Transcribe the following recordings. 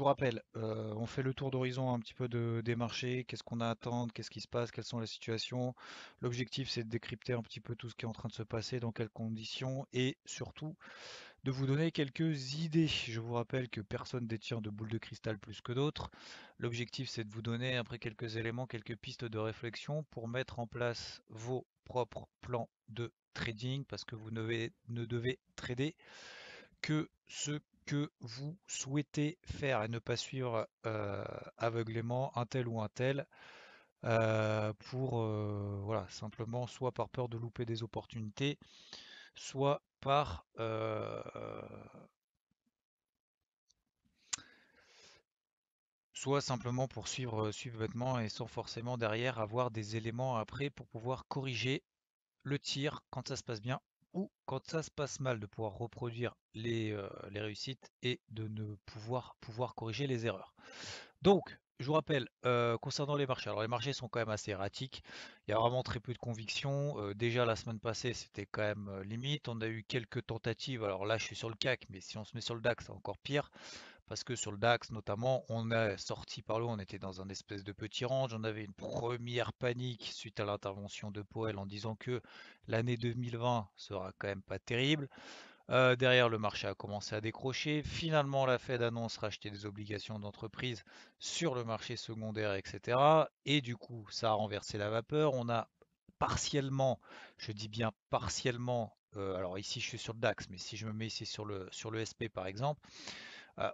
vous rappelle, on fait le tour d'horizon un petit peu des marchés, qu'est-ce qu'on a à attendre, qu'est-ce qui se passe, quelles sont les situations. L'objectif, c'est de décrypter un petit peu tout ce qui est en train de se passer, dans quelles conditions, et surtout de vous donner quelques idées. Je vous rappelle que personne détient de boule de cristal plus que d'autres. L'objectif, c'est de vous donner après quelques éléments, quelques pistes de réflexion pour mettre en place vos propres plans de trading, parce que vous ne devez trader que ce que vous souhaitez faire et ne pas suivre aveuglément un tel ou un tel pour voilà, simplement soit par peur de louper des opportunités, soit par soit simplement pour suivre bêtement et sans forcément derrière avoir des éléments après pour pouvoir corriger le tir quand ça se passe bien ou quand ça se passe mal, de pouvoir reproduire les réussites et de ne pouvoir corriger les erreurs. Donc, je vous rappelle, concernant les marchés, alors les marchés sont quand même assez erratiques, il y a vraiment très peu de conviction. Déjà la semaine passée, c'était quand même limite, on a eu quelques tentatives, alors là je suis sur le CAC, mais si on se met sur le DAX, c'est encore pire, parce que sur le DAX notamment, on a sorti par là, on était dans un espèce de petit range, on avait une première panique suite à l'intervention de Powell en disant que l'année 2020 sera quand même pas terrible. Derrière, le marché a commencé à décrocher. Finalement, la Fed annonce racheter des obligations d'entreprise sur le marché secondaire, etc. Et du coup, ça a renversé la vapeur. On a partiellement, je dis bien partiellement, alors ici je suis sur le DAX, mais si je me mets ici sur le SP par exemple,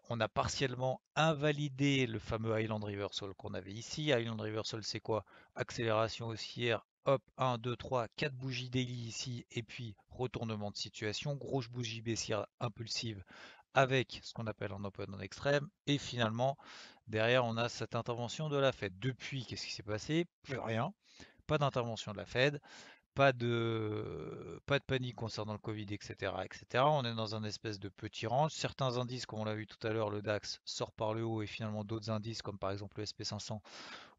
on a partiellement invalidé le fameux Highland Reversal qu'on avait ici. Highland Reversal, c'est quoi? Accélération haussière, hop, 1, 2, 3, 4 bougies daily ici, et puis retournement de situation, grosse bougie baissière impulsive avec ce qu'on appelle en open en extrême, et finalement, derrière, on a cette intervention de la Fed. Depuis, qu'est-ce qui s'est passé? Plus rien, pas d'intervention de la Fed. Pas de panique concernant le Covid, etc., etc. On est dans un espèce de petit range. Certains indices, comme on l'a vu tout à l'heure, le DAX sort par le haut et finalement d'autres indices, comme par exemple le SP500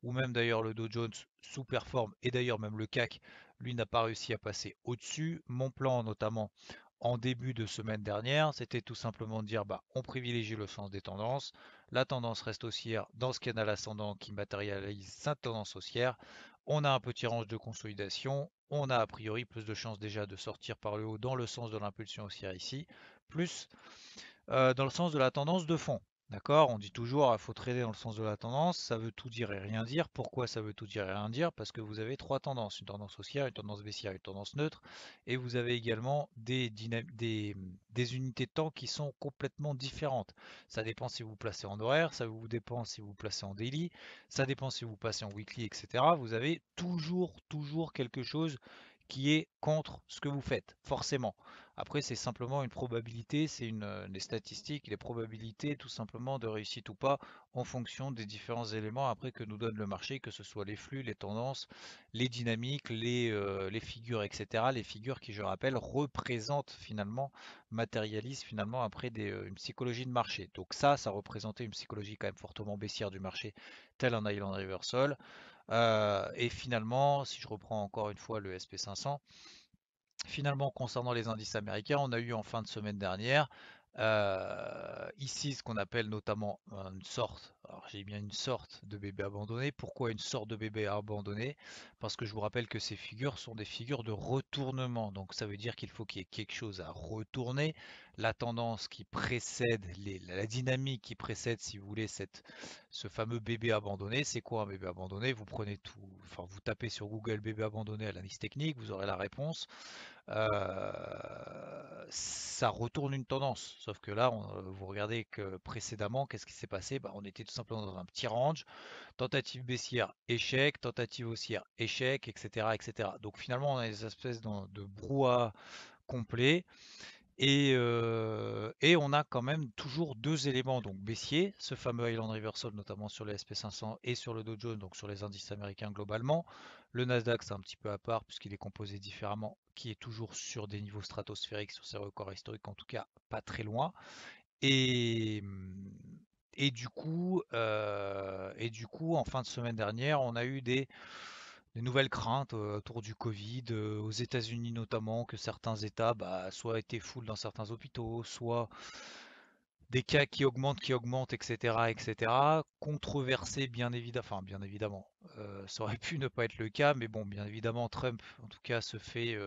ou même d'ailleurs le Dow Jones sous-performe et d'ailleurs même le CAC, lui n'a pas réussi à passer au-dessus. Mon plan, notamment en début de semaine dernière, c'était tout simplement de dire bah, on privilégie le sens des tendances. La tendance reste haussière dans ce canal ascendant qui matérialise sa tendance haussière. On a un petit range de consolidation. On a a priori plus de chances déjà de sortir par le haut dans le sens de l'impulsion haussière ici, plus dans le sens de la tendance de fond. D'accord? On dit toujours, il faut trader dans le sens de la tendance, ça veut tout dire et rien dire. Pourquoi ça veut tout dire et rien dire? Parce que vous avez trois tendances, une tendance haussière, une tendance baissière, une tendance neutre, et vous avez également des unités de temps qui sont complètement différentes. Ça dépend si vous vous placez en horaire, ça vous dépend si vous vous placez en daily, ça dépend si vous passez en weekly, etc. Vous avez toujours quelque chose qui est contre ce que vous faites, forcément. Après, c'est simplement une probabilité, c'est des statistiques, les probabilités tout simplement de réussite ou pas en fonction des différents éléments après que nous donne le marché, que ce soit les flux, les tendances, les dynamiques, les figures, etc. Les figures qui, je rappelle, représentent finalement, matérialisent finalement après une psychologie de marché. Donc ça représentait une psychologie quand même fortement baissière du marché, tel un Island Reversal. Et finalement, si je reprends encore une fois le SP500, finalement, concernant les indices américains, on a eu en fin de semaine dernière ici ce qu'on appelle notamment une sorte, alors j'ai bien une sorte de bébé abandonné. Pourquoi une sorte de bébé abandonné? Parce que je vous rappelle que ces figures sont des figures de retournement. Donc ça veut dire qu'il faut qu'il y ait quelque chose à retourner. La tendance qui précède, la dynamique qui précède, si vous voulez, ce fameux bébé abandonné. C'est quoi un bébé abandonné? Vous prenez tout, enfin vous tapez sur Google bébé abandonné analyse technique, vous aurez la réponse. Ça retourne une tendance. Sauf que là, vous regardez que précédemment, qu'est-ce qui s'est passé? Bah, on était tout simplement dans un petit range, tentative baissière, échec, tentative haussière, échec, etc., etc. Donc finalement, on a des espèces de brouhaha complet. Et on a quand même toujours deux éléments donc baissiers, ce fameux Highland Reversal notamment sur le SP500 et sur le Dow Jones, donc sur les indices américains globalement. Le Nasdaq c'est un petit peu à part puisqu'il est composé différemment, qui est toujours sur des niveaux stratosphériques, sur ses records historiques, en tout cas pas très loin. Et, et du coup, en fin de semaine dernière, on a eu des nouvelles craintes autour du Covid, aux États-Unis notamment, que certains États bah, soit étaient full dans certains hôpitaux, soit des cas qui augmentent, etc., etc. Controversé, bien évidemment, enfin, bien évidemment, ça aurait pu ne pas être le cas, mais bon, bien évidemment, Trump, en tout cas, se fait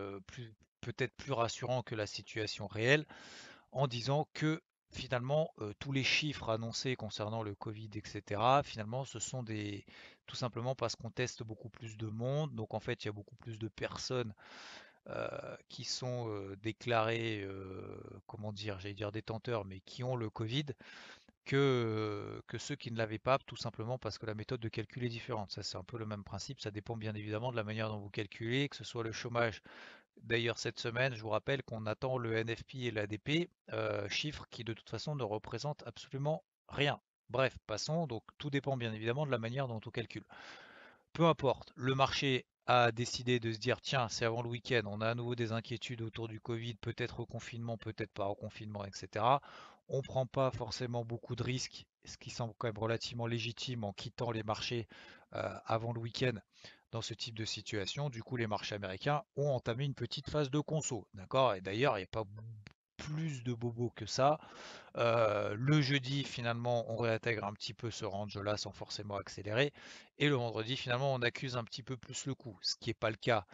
peut-être plus rassurant que la situation réelle en disant que finalement, tous les chiffres annoncés concernant le Covid, etc., finalement, ce sont tout simplement parce qu'on teste beaucoup plus de monde, donc en fait, il y a beaucoup plus de personnes qui sont déclarés, comment dire, j'allais dire détenteurs, mais qui ont le Covid, que ceux qui ne l'avaient pas, tout simplement parce que la méthode de calcul est différente. Ça, c'est un peu le même principe. Ça dépend bien évidemment de la manière dont vous calculez, que ce soit le chômage. D'ailleurs, cette semaine, je vous rappelle qu'on attend le NFP et l'ADP, chiffres qui de toute façon ne représentent absolument rien. Bref, passons. Donc, tout dépend bien évidemment de la manière dont on calcule. Peu importe, le marché a décidé de se dire, tiens, c'est avant le week-end, on a à nouveau des inquiétudes autour du Covid, peut-être reconfinement, peut-être pas reconfinement, etc. On ne prend pas forcément beaucoup de risques, ce qui semble quand même relativement légitime en quittant les marchés avant le week-end dans ce type de situation. Du coup, les marchés américains ont entamé une petite phase de conso, d'accord? Et d'ailleurs, il n'y a pas plus de bobos que ça. Le jeudi, finalement, on réintègre un petit peu ce range-là sans forcément accélérer. Et le vendredi, finalement, on accuse un petit peu plus le coup, ce qui n'est pas le cas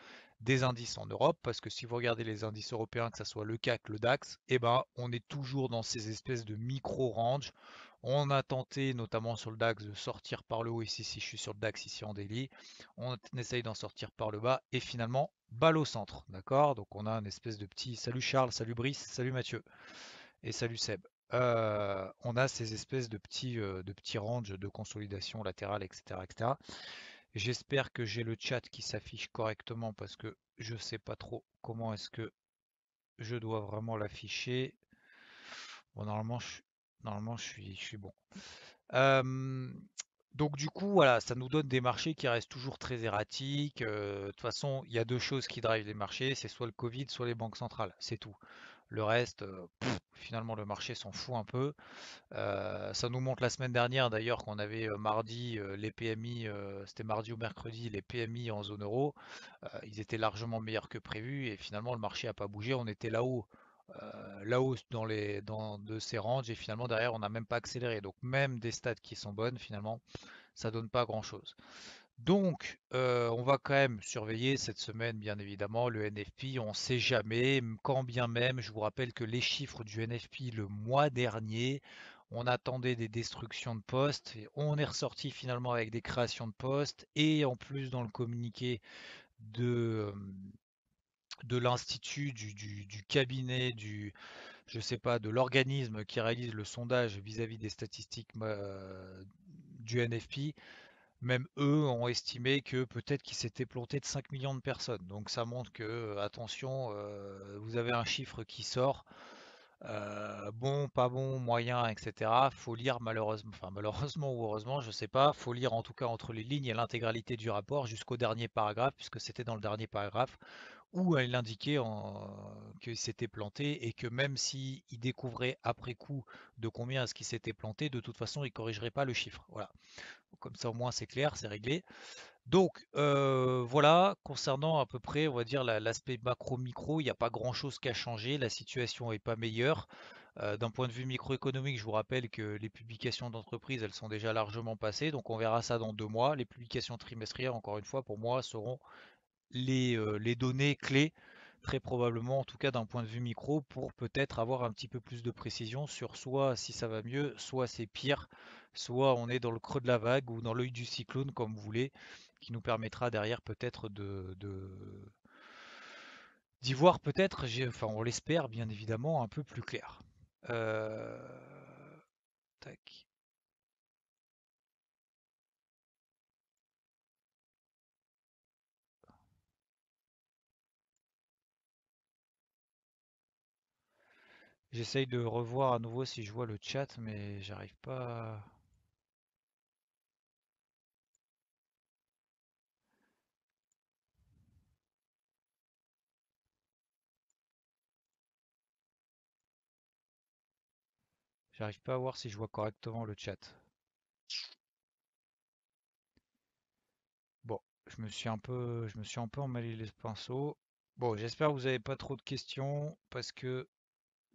des indices en Europe, parce que si vous regardez les indices européens, que ce soit le CAC, le DAX, eh ben, on est toujours dans ces espèces de micro-ranges. On a tenté, notamment sur le DAX, de sortir par le haut. Ici, si je suis sur le DAX, ici en daily, on essaye d'en sortir par le bas, et finalement, balle au centre, d'accord? Donc on a un espèce de petit salut Charles, salut Brice, salut Mathieu. Et salut Seb. On a ces espèces de petits ranges de consolidation latérale, etc., etc. J'espère que j'ai le chat qui s'affiche correctement parce que je sais pas trop comment est-ce que je dois vraiment l'afficher. Bon, normalement, je suis bon. Euh, donc du coup, voilà, ça nous donne des marchés qui restent toujours très erratiques. De toute façon, il y a deux choses qui drivent les marchés, c'est soit le Covid, soit les banques centrales. C'est tout. Le reste, finalement, le marché s'en fout un peu. Ça nous montre la semaine dernière d'ailleurs qu'on avait mardi les PMI, c'était mardi ou mercredi, les PMI en zone euro, ils étaient largement meilleurs que prévu et finalement le marché n'a pas bougé, on était là-haut dans de ces ranges et finalement derrière on n'a même pas accéléré. Donc même des stats qui sont bonnes finalement ça donne pas grand-chose. Donc, on va quand même surveiller cette semaine, bien évidemment, le NFP. On ne sait jamais, quand bien même, je vous rappelle que les chiffres du NFP le mois dernier, on attendait des destructions de postes, et on est ressorti finalement avec des créations de postes, et en plus dans le communiqué de, de l'institut, du cabinet, je sais pas, de l'organisme qui réalise le sondage vis-à-vis des statistiques du NFP, même eux ont estimé que peut-être qu'ils s'étaient plantés de 5 millions de personnes. Donc ça montre que, attention, vous avez un chiffre qui sort, bon, pas bon, moyen, etc. Faut lire malheureusement, enfin malheureusement ou heureusement, je sais pas, faut lire en tout cas entre les lignes et l'intégralité du rapport jusqu'au dernier paragraphe, puisque c'était dans le dernier paragraphe où elle indiquait qu'il s'était planté et que même s'il découvrait après coup de combien est-ce qu'il s'était planté, de toute façon il corrigerait pas le chiffre. Voilà. Comme ça au moins c'est clair, c'est réglé. Donc voilà, concernant à peu près, on va dire l'aspect macro-micro, il n'y a pas grand-chose qui a changé, la situation n'est pas meilleure. D'un point de vue microéconomique, je vous rappelle que les publications d'entreprise, elles sont déjà largement passées, donc on verra ça dans 2 mois. Les publications trimestrielles, encore une fois, pour moi, seront les données clés, très probablement, en tout cas d'un point de vue micro, pour peut-être avoir un petit peu plus de précision sur soit si ça va mieux, soit c'est pire, soit on est dans le creux de la vague ou dans l'œil du cyclone, comme vous voulez, qui nous permettra derrière peut-être d'y voir peut-être, enfin on l'espère bien évidemment, un peu plus clair. Euh, tac. J'essaye de revoir à nouveau si je vois le chat, mais j'arrive pas à voir si je vois correctement le chat. Bon, je me suis un peu emmêlé les pinceaux. Bon, j'espère que vous n'avez pas trop de questions parce que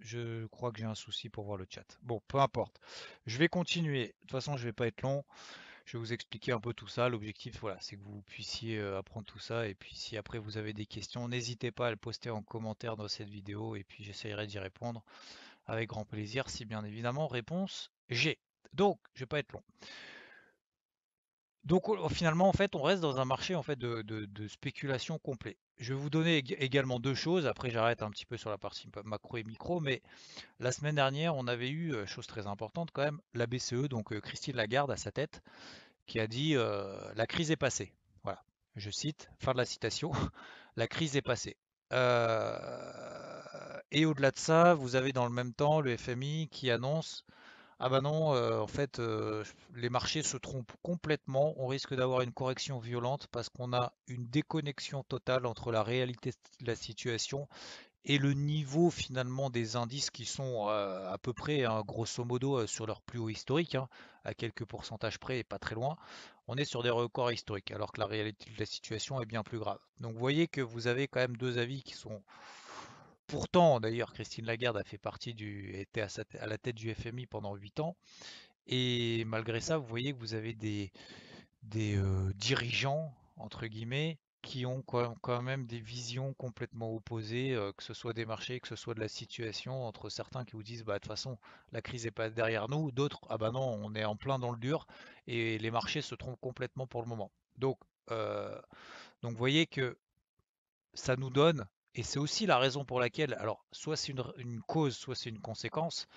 Je crois que j'ai un souci pour voir le chat. Bon, peu importe. Je vais continuer. De toute façon, je vais pas être long. Je vais vous expliquer un peu tout ça. L'objectif, voilà, c'est que vous puissiez apprendre tout ça. Et puis, si après vous avez des questions, n'hésitez pas à le poster en commentaire dans cette vidéo. Et puis, j'essaierai d'y répondre avec grand plaisir, si bien évidemment, réponse j'ai. Donc, je vais pas être long. Donc finalement, en fait, on reste dans un marché en fait de spéculation complet. Je vais vous donner également deux choses. Après, j'arrête un petit peu sur la partie macro et micro, mais la semaine dernière, on avait eu chose très importante quand même, la BCE, donc Christine Lagarde à sa tête, qui a dit la crise est passée. Voilà, je cite, fin de la citation, la crise est passée. Et au-delà de ça, vous avez dans le même temps le FMI qui annonce ah bah non, en fait, les marchés se trompent complètement. On risque d'avoir une correction violente parce qu'on a une déconnexion totale entre la réalité de la situation et le niveau finalement des indices qui sont à peu près, hein, grosso modo, sur leur plus haut historique, hein, à quelques pourcentages près et pas très loin. On est sur des records historiques, alors que la réalité de la situation est bien plus grave. Donc vous voyez que vous avez quand même deux avis qui sont. Pourtant, d'ailleurs, Christine Lagarde a fait partie était à la tête du FMI pendant 8 ans. Et malgré ça, vous voyez que vous avez des dirigeants, entre guillemets, qui ont quand même des visions complètement opposées, que ce soit des marchés, que ce soit de la situation, entre certains qui vous disent, bah, de toute façon, la crise n'est pas derrière nous, d'autres, ah bah non, on est en plein dans le dur, et les marchés se trompent complètement pour le moment. Euh, donc vous voyez que ça nous donne, et c'est aussi la raison pour laquelle, alors, soit c'est une cause, soit c'est une conséquence,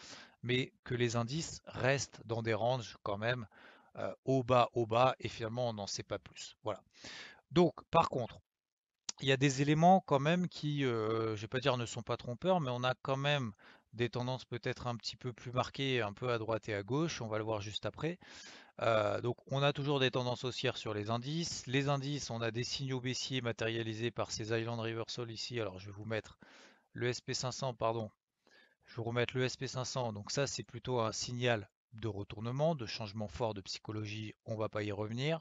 mais que les indices restent dans des ranges quand même au bas, et finalement on n'en sait pas plus. Voilà. Donc, par contre, il y a des éléments quand même qui, je ne vais pas dire ne sont pas trompeurs, mais on a quand même des tendances peut-être un petit peu plus marquées, un peu à droite et à gauche, on va le voir juste après. Donc on a toujours des tendances haussières sur les indices. Les indices, on a des signaux baissiers matérialisés par ces Island Reversal ici. Alors je vais vous mettre le SP500, pardon, je vais vous remettre le SP500, donc ça c'est plutôt un signal de retournement, de changement fort de psychologie, on ne va pas y revenir.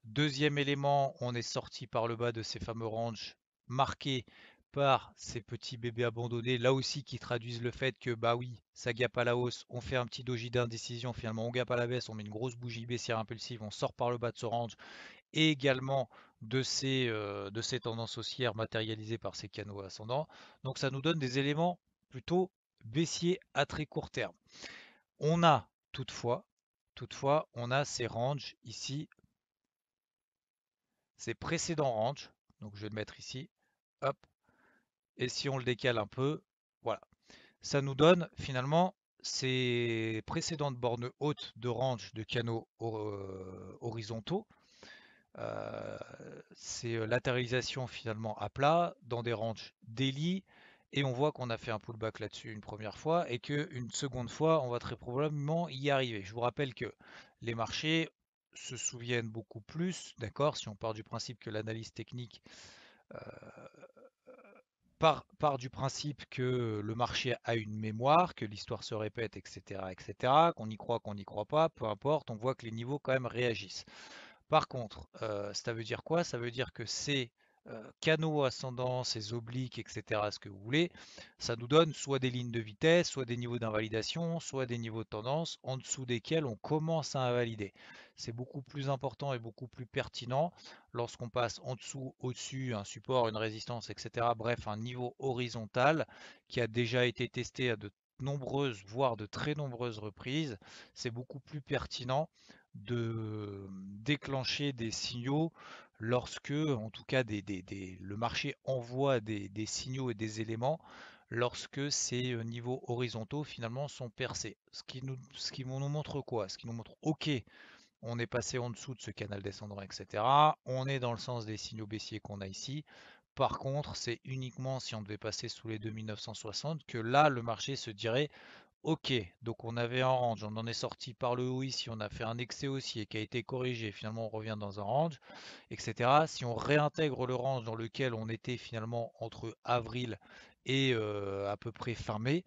Deuxième élément, on est sorti par le bas de ces fameux ranges marqués par ces petits bébés abandonnés, là aussi qui traduisent le fait que bah oui, ça gappe à la hausse, on fait un petit doji d'indécision, finalement on gappe à la baisse, on met une grosse bougie baissière impulsive, on sort par le bas de ce range, et également de ces tendances haussières matérialisées par ces canaux ascendants. Donc ça nous donne des éléments plutôt baissiers à très court terme. On a toutefois, on a ces ranges ici, ces précédents ranges. Donc je vais le mettre ici, hop, et si on le décale un peu, voilà. Ça nous donne finalement ces précédentes bornes hautes de range de canaux horizontaux. Euh, c'est latéralisation finalement à plat dans des ranges daily, et on voit qu'on a fait un pullback là-dessus une première fois et qu'une seconde fois on va très probablement y arriver. Je vous rappelle que les marchés se souviennent beaucoup plus, d'accord, si on part du principe que l'analyse technique euh, part du principe que le marché a une mémoire, que l'histoire se répète, etc., qu'on qu'on n'y croit pas, peu importe, on voit que les niveaux quand même réagissent. Par contre, ça veut dire quoi? Ça veut dire que ces canaux ascendants, ces obliques, etc., ce que vous voulez, ça nous donne soit des lignes de vitesse, soit des niveaux d'invalidation, soit des niveaux de tendance en dessous desquels on commence à invalider. C'est beaucoup plus important et beaucoup plus pertinent lorsqu'on passe en dessous, au-dessus, un support, une résistance, etc. Bref, un niveau horizontal qui a déjà été testé à de nombreuses, voire de très nombreuses reprises. C'est beaucoup plus pertinent de déclencher des signaux lorsque, en tout cas, le marché envoie des signaux et des éléments lorsque ces niveaux horizontaux finalement sont percés. Ce qui nous montre quoi? Ce qui nous montre, ok, on est passé en dessous de ce canal descendant, etc. On est dans le sens des signaux baissiers qu'on a ici. Par contre, c'est uniquement si on devait passer sous les 2960 que là, le marché se dirait ok, donc on avait un range, on en est sorti par le haut ici, on a fait un excès haussier qui a été corrigé, finalement on revient dans un range, etc. Si on réintègre le range dans lequel on était finalement entre avril et à peu près fin mai,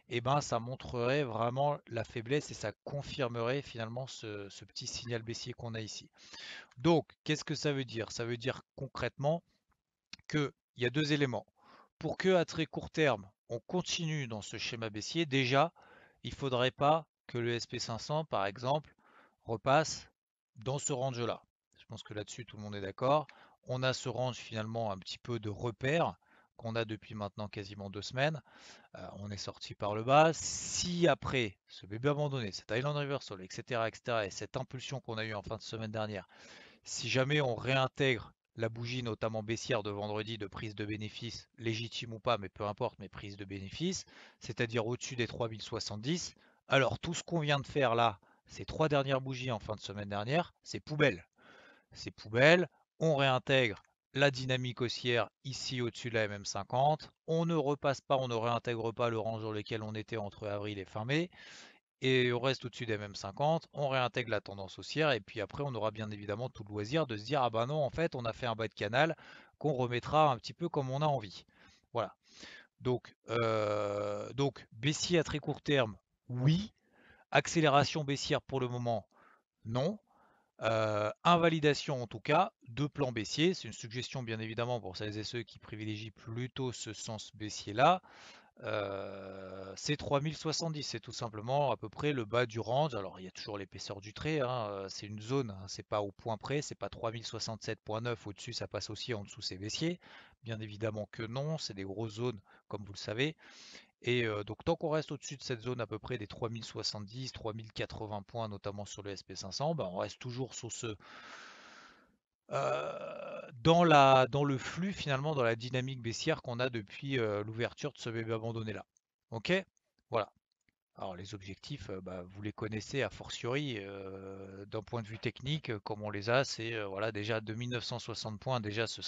et ben ça montrerait vraiment la faiblesse et ça confirmerait finalement ce petit signal baissier qu'on a ici. Donc, qu'est-ce que ça veut dire? Ça veut dire concrètement qu'il y a deux éléments. Pour que à très court terme, on continue dans ce schéma baissier, déjà, il ne faudrait pas que le SP500, par exemple, repasse dans ce range-là. Je pense que là-dessus, tout le monde est d'accord. On a ce range finalement un petit peu de repère qu'on a depuis maintenant quasiment 2 semaines. On est sorti par le bas. Si après ce bébé abandonné, cet Island Reversal, etc., etc., et cette impulsion qu'on a eue en fin de semaine dernière, si jamais on réintègre la bougie, notamment baissière de vendredi de prise de bénéfice, légitime ou pas, mais peu importe, mais prise de bénéfice, c'est-à-dire au-dessus des 3070, alors tout ce qu'on vient de faire là, ces 3 dernières bougies en fin de semaine dernière, c'est poubelle. C'est poubelle, on réintègre la dynamique haussière ici au-dessus de la MM50, on ne repasse pas, on ne réintègre pas le range dans lequel on était entre avril et fin mai, et on reste au-dessus des MM50, on réintègre la tendance haussière, et puis après on aura bien évidemment tout le loisir de se dire ah bah non en fait on a fait un bas de canal qu'on remettra un petit peu comme on a envie. Voilà. Donc baissier à très court terme, oui. Accélération baissière pour le moment, non. Invalidation en tout cas de plan baissier, c'est une suggestion bien évidemment pour celles et ceux qui privilégient plutôt ce sens baissier là. C'est 3070, c'est tout simplement à peu près le bas du range. Alors il y a toujours l'épaisseur du trait, hein, c'est une zone, hein, c'est pas au point près, c'est pas 3067.9 au-dessus, ça passe aussi, en dessous c'est baissier. Bien évidemment que non, c'est des grosses zones comme vous le savez. Et donc tant qu'on reste au-dessus de cette zone à peu près des 3070, 3080 points, notamment sur le SP500, ben, on reste toujours sur dans le flux finalement, dans la dynamique baissière qu'on a depuis l'ouverture de ce bébé abandonné là. Ok? Voilà. Alors les objectifs, bah, vous les connaissez a fortiori d'un point de vue technique, comme on les a, c'est voilà déjà 2960 points, déjà ce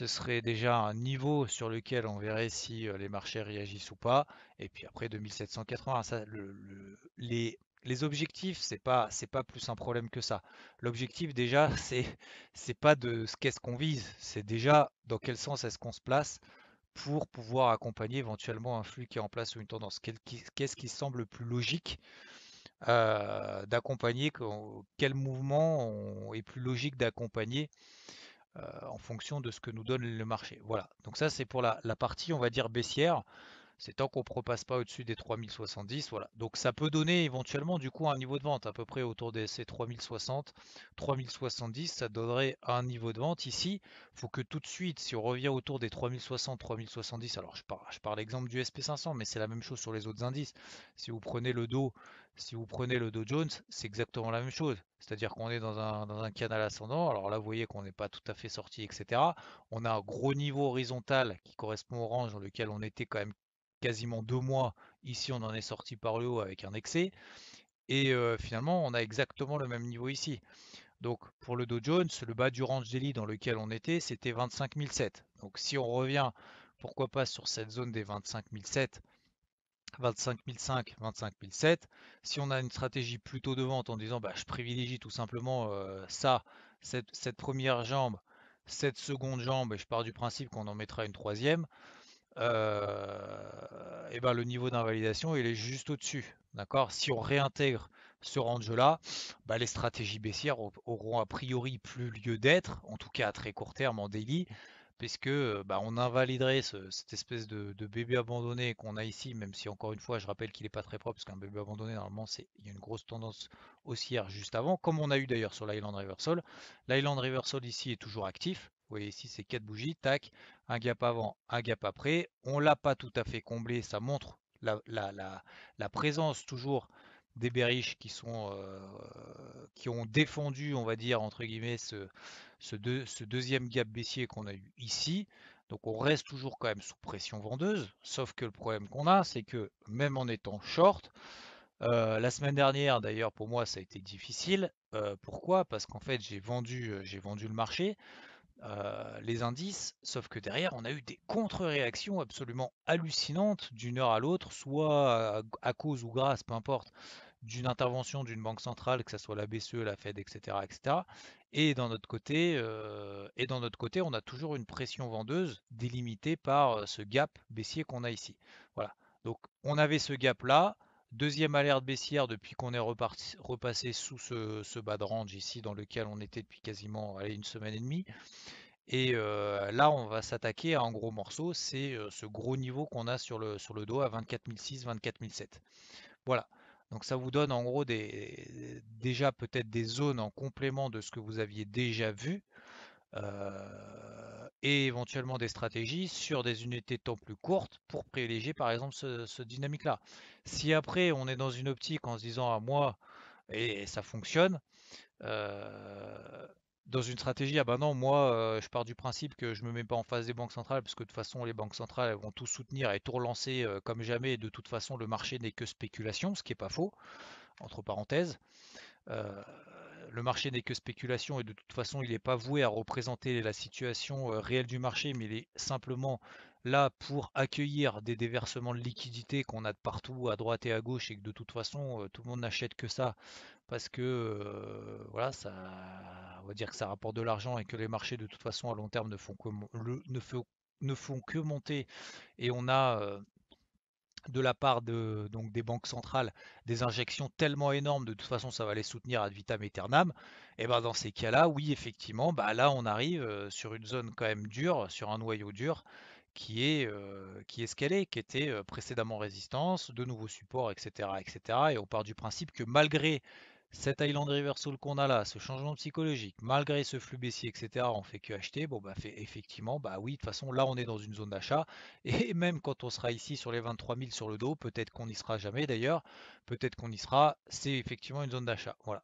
serait déjà un niveau sur lequel on verrait si les marchés réagissent ou pas. Et puis après 2780, ça, les objectifs, c'est pas plus un problème que ça. L'objectif déjà, c'est pas de qu'est-ce qu'on vise, c'est déjà dans quel sens est-ce qu'on se place pour pouvoir accompagner éventuellement un flux qui est en place ou une tendance. Qu'est-ce qui semble le plus logique d'accompagner, quel mouvement est plus logique d'accompagner en fonction de ce que nous donne le marché. Voilà, donc ça c'est pour la partie on va dire baissière, c'est tant qu'on ne repasse pas au-dessus des 3070, voilà. Donc ça peut donner éventuellement du coup un niveau de vente à peu près autour de ces 3060, 3070, ça donnerait un niveau de vente ici. Il faut que tout de suite, si on revient autour des 3060, 3070, alors je parle l'exemple du SP500, mais c'est la même chose sur les autres indices. Si vous prenez le Dow, si vous prenez le Dow Jones, c'est exactement la même chose. C'est-à-dire qu'on est dans un canal ascendant. Alors là, vous voyez qu'on n'est pas tout à fait sorti, etc. On a un gros niveau horizontal qui correspond au range dans lequel on était quand même quasiment 2 mois. Ici, on en est sorti par le haut avec un excès. Et finalement, on a exactement le même niveau ici. Donc pour le Dow Jones, le bas du range daily dans lequel on était, c'était 25 007. Donc si on revient, pourquoi pas sur cette zone des 25 007, 25 005, 25 007. Si on a une stratégie plutôt de vente en disant bah, je privilégie tout simplement ça, cette première jambe, cette seconde jambe, et je pars du principe qu'on en mettra une troisième, et ben le niveau d'invalidation il est juste au-dessus. D'accord? Si on réintègre ce range-là, bah, les stratégies baissières auront a priori plus lieu d'être, en tout cas à très court terme en daily, puisque bah, on invaliderait cette espèce de bébé abandonné qu'on a ici, même si encore une fois je rappelle qu'il n'est pas très propre, parce qu'un bébé abandonné normalement il y a une grosse tendance haussière juste avant, comme on a eu d'ailleurs sur l'Island Reversal. L'Island Reversal ici est toujours actif. Vous voyez ici c'est 4 bougies, tac, un gap avant, un gap après. On l'a pas tout à fait comblé, ça montre la présence toujours des bearish qui ont défendu, on va dire, entre guillemets, ce deuxième gap baissier qu'on a eu ici. Donc on reste toujours quand même sous pression vendeuse, sauf que le problème qu'on a, c'est que même en étant short, la semaine dernière d'ailleurs pour moi ça a été difficile. Pourquoi? Parce qu'en fait j'ai vendu le marché, les indices, sauf que derrière, on a eu des contre-réactions absolument hallucinantes d'une heure à l'autre, soit à cause ou grâce, peu importe, d'une intervention d'une banque centrale, que ce soit la BCE, la Fed, etc., etc. Et dans notre côté, on a toujours une pression vendeuse délimitée par ce gap baissier qu'on a ici. Voilà. Donc, on avait ce gap-là. Deuxième alerte baissière depuis qu'on est repassé sous ce bas de range ici dans lequel on était depuis quasiment allez, une semaine et demie. Et là, on va s'attaquer à un gros morceau, c'est ce gros niveau qu'on a sur le dos à 24 006, 24 007. Voilà. Donc ça vous donne en gros déjà peut-être des zones en complément de ce que vous aviez déjà vu et éventuellement des stratégies sur des unités de temps plus courtes pour privilégier par exemple ce dynamique-là. Si après on est dans une optique en se disant à moi et ça fonctionne, euh, dans une stratégie, ah bah non, moi je pars du principe que je me mets pas en face des banques centrales parce que de toute façon les banques centrales elles vont tout soutenir et tout relancer comme jamais et de toute façon le marché n'est que spéculation, ce qui est pas faux, entre parenthèses. Euh, le marché n'est que spéculation et de toute façon il n'est pas voué à représenter la situation réelle du marché mais il est simplement là pour accueillir des déversements de liquidités qu'on a de partout à droite et à gauche et que de toute façon tout le monde n'achète que ça parce que voilà, ça, on va dire que ça rapporte de l'argent et que les marchés de toute façon à long terme ne font que monter et on a de la part donc des banques centrales des injections tellement énormes de toute façon ça va les soutenir ad vitam aeternam et ben dans ces cas-là oui effectivement bah là on arrive sur une zone quand même dure sur un noyau dur qui est ce qu'elle est, qui était précédemment résistance, de nouveaux supports, etc., etc. Et on part du principe que malgré cet Island Reversal qu'on a là, ce changement psychologique, malgré ce flux baissier, etc., on fait que acheter, bon bah effectivement, bah oui, de toute façon là on est dans une zone d'achat, et même quand on sera ici sur les 23 000 sur le dos, peut-être qu'on n'y sera jamais d'ailleurs, peut-être qu'on y sera, c'est effectivement une zone d'achat. Voilà.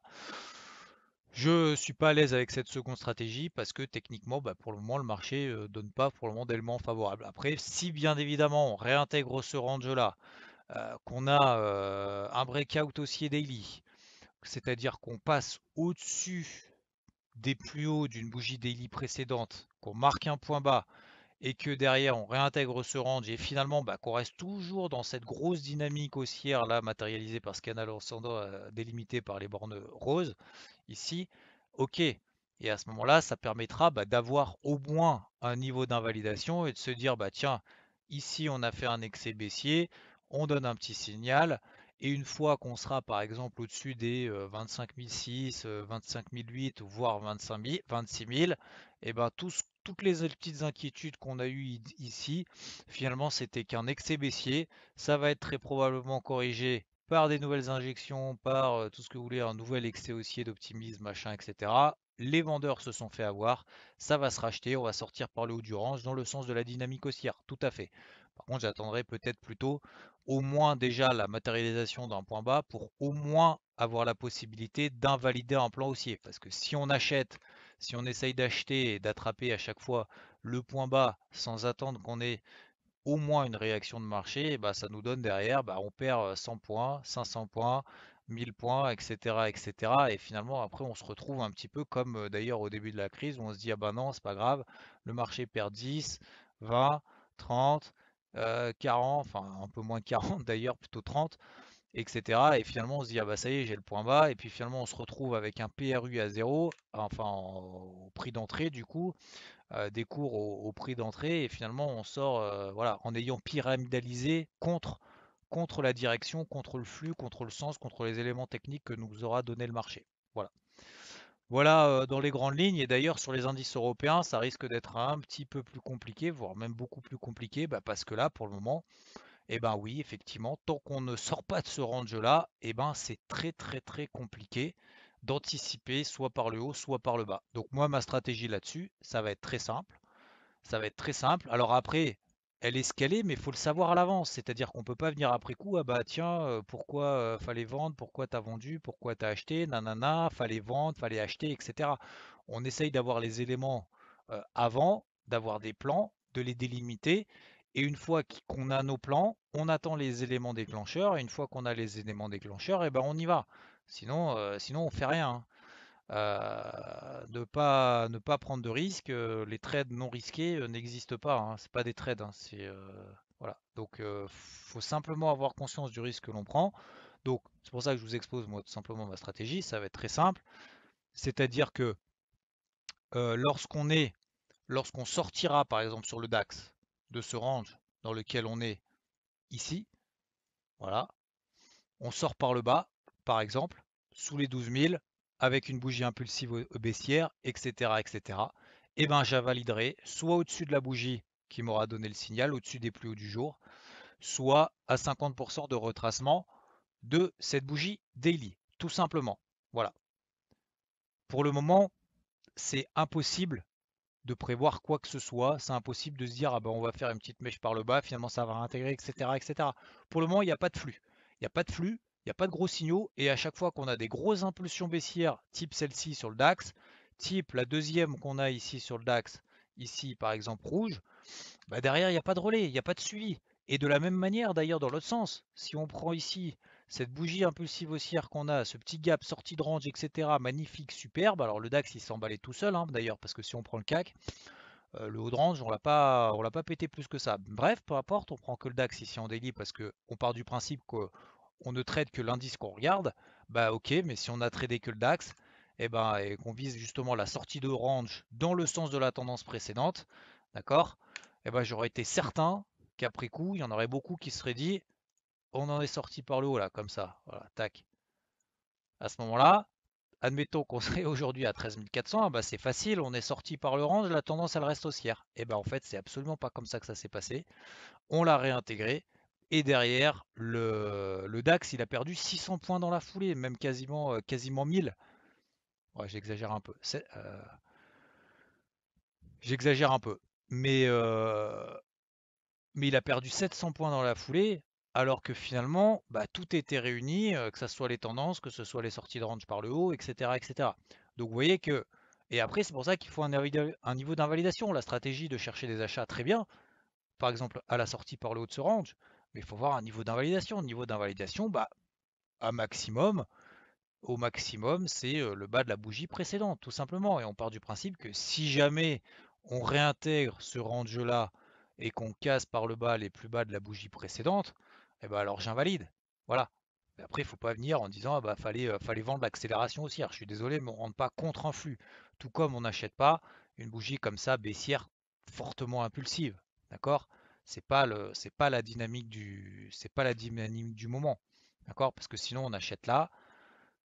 Je suis pas à l'aise avec cette seconde stratégie parce que techniquement, bah, pour le moment, le marché donne pas pour le moment d'éléments favorables. Après, si bien évidemment on réintègre ce range-là, qu'on a un breakout haussier daily, c'est-à-dire qu'on passe au-dessus des plus hauts d'une bougie daily précédente, qu'on marque un point bas et que derrière on réintègre ce range et finalement bah, qu'on reste toujours dans cette grosse dynamique haussière là matérialisée par ce canal ascendant délimité par les bornes roses ici, ok. Et à ce moment-là, ça permettra bah, d'avoir au moins un niveau d'invalidation et de se dire, bah tiens, ici on a fait un excès baissier, on donne un petit signal, et une fois qu'on sera par exemple au-dessus des 25 006, 25 008, voire 25 000, 26 000, et ben toutes les petites inquiétudes qu'on a eues ici, finalement c'était qu'un excès baissier, ça va être très probablement corrigé par des nouvelles injections, par tout ce que vous voulez, un nouvel excès haussier d'optimisme, machin, etc. Les vendeurs se sont fait avoir, ça va se racheter, on va sortir par le haut du range dans le sens de la dynamique haussière, tout à fait. Par contre, j'attendrai peut-être plutôt au moins déjà la matérialisation d'un point bas pour au moins avoir la possibilité d'invalider un plan haussier. Parce que si on achète, si on essaye d'acheter et d'attraper à chaque fois le point bas sans attendre qu'on ait au moins une réaction de marché, et bah, ça nous donne derrière, bah, on perd 100 points, 500 points, 1000 points, etc., etc. Et cetera. Et finalement, après, on se retrouve un petit peu comme d'ailleurs au début de la crise, où on se dit, ah bah non, c'est pas grave, le marché perd 10, 20, 30, 40, enfin un peu moins 40 d'ailleurs, plutôt 30, etc. Et finalement, on se dit, ah bah ça y est, j'ai le point bas. Et puis finalement, on se retrouve avec un PRU à zéro, enfin au prix d'entrée du coup, des cours au prix d'entrée et finalement on sort voilà, en ayant pyramidalisé contre la direction, contre le flux, contre le sens, contre les éléments techniques que nous aura donné le marché. Voilà. Voilà dans les grandes lignes. Et d'ailleurs, sur les indices européens, ça risque d'être un petit peu plus compliqué, voire même beaucoup plus compliqué, bah, parce que là, pour le moment, eh ben oui, effectivement, tant qu'on ne sort pas de ce range-là, eh ben c'est très très très compliqué d'anticiper soit par le haut, soit par le bas. Donc moi, ma stratégie là-dessus, ça va être très simple. Ça va être très simple. Alors après, elle est ce qu'elle est, mais il faut le savoir à l'avance. C'est-à-dire qu'on peut pas venir après coup, ah bah tiens, pourquoi fallait vendre, pourquoi t'as vendu, pourquoi t'as acheté, nanana, fallait vendre, fallait acheter, etc. On essaye d'avoir les éléments avant, d'avoir des plans, de les délimiter. Et une fois qu'on a nos plans, on attend les éléments déclencheurs. Et une fois qu'on a les éléments déclencheurs, et ben on y va. Sinon on fait rien, hein. Ne pas prendre de risques. Les trades non risqués n'existent pas, hein. C'est pas des trades, hein, voilà. Donc, faut simplement avoir conscience du risque que l'on prend. Donc, c'est pour ça que je vous expose moi tout simplement ma stratégie. Ça va être très simple. C'est-à-dire que lorsqu'on sortira par exemple sur le DAX de ce range dans lequel on est ici, voilà, on sort par le bas, par exemple, sous les 12 000, avec une bougie impulsive baissière, etc., etc. et ben j'invaliderai soit au-dessus de la bougie qui m'aura donné le signal, au-dessus des plus hauts du jour, soit à 50% de retracement de cette bougie daily, tout simplement. Voilà. Pour le moment, c'est impossible de prévoir quoi que ce soit. C'est impossible de se dire, ah ben on va faire une petite mèche par le bas, finalement ça va réintégrer, etc., etc. Pour le moment, il n'y a pas de flux. Il n'y a pas de flux, il n'y a pas de gros signaux, et à chaque fois qu'on a des grosses impulsions baissières, type celle-ci sur le DAX, type la deuxième qu'on a ici sur le DAX, ici par exemple rouge, bah derrière, il n'y a pas de relais, il n'y a pas de suivi. Et de la même manière, d'ailleurs, dans l'autre sens, si on prend ici cette bougie impulsive haussière qu'on a, ce petit gap sortie de range, etc., magnifique, superbe. Alors le DAX, il s'emballait tout seul, hein, d'ailleurs, parce que si on prend le CAC, le haut de range, on l'a pas pété plus que ça. Bref, peu importe, on prend que le DAX ici en daily parce que on part du principe qu'on ne trade que l'indice qu'on regarde. Bah ok, mais si on a tradé que le DAX, et qu'on vise justement la sortie de range dans le sens de la tendance précédente, d'accord? J'aurais été certain qu'après coup, il y en aurait beaucoup qui se seraient dit, on en est sorti par le haut là, comme ça, voilà, tac. À ce moment-là, admettons qu'on serait aujourd'hui à 13 400, bah c'est facile, on est sorti par le range, la tendance elle reste haussière. Et ben en fait, c'est absolument pas comme ça que ça s'est passé. On l'a réintégré et derrière, le DAX il a perdu 600 points dans la foulée, même quasiment 1000. Ouais, j'exagère un peu. J'exagère un peu. Mais, euh, mais il a perdu 700 points dans la foulée, alors que finalement, bah, tout était réuni, que ce soit les tendances, que ce soit les sorties de range par le haut, etc., etc. Donc vous voyez que, et après c'est pour ça qu'il faut un niveau d'invalidation. La stratégie de chercher des achats, très bien, par exemple à la sortie par le haut de ce range, mais il faut voir un niveau d'invalidation. Niveau d'invalidation, bah, à maximum, au maximum, c'est le bas de la bougie précédente, tout simplement. Et on part du principe que si jamais on réintègre ce range-là et qu'on casse par le bas les plus bas de la bougie précédente, eh ben alors j'invalide. Voilà. Mais après, il ne faut pas venir en disant ah bah fallait vendre l'accélération haussière. Je suis désolé, mais on ne rentre pas contre un flux. Tout comme on n'achète pas une bougie comme ça baissière fortement impulsive. D'accord? C'est pas la dynamique c'est pas la dynamique du moment. D'accord? Parce que sinon on achète là.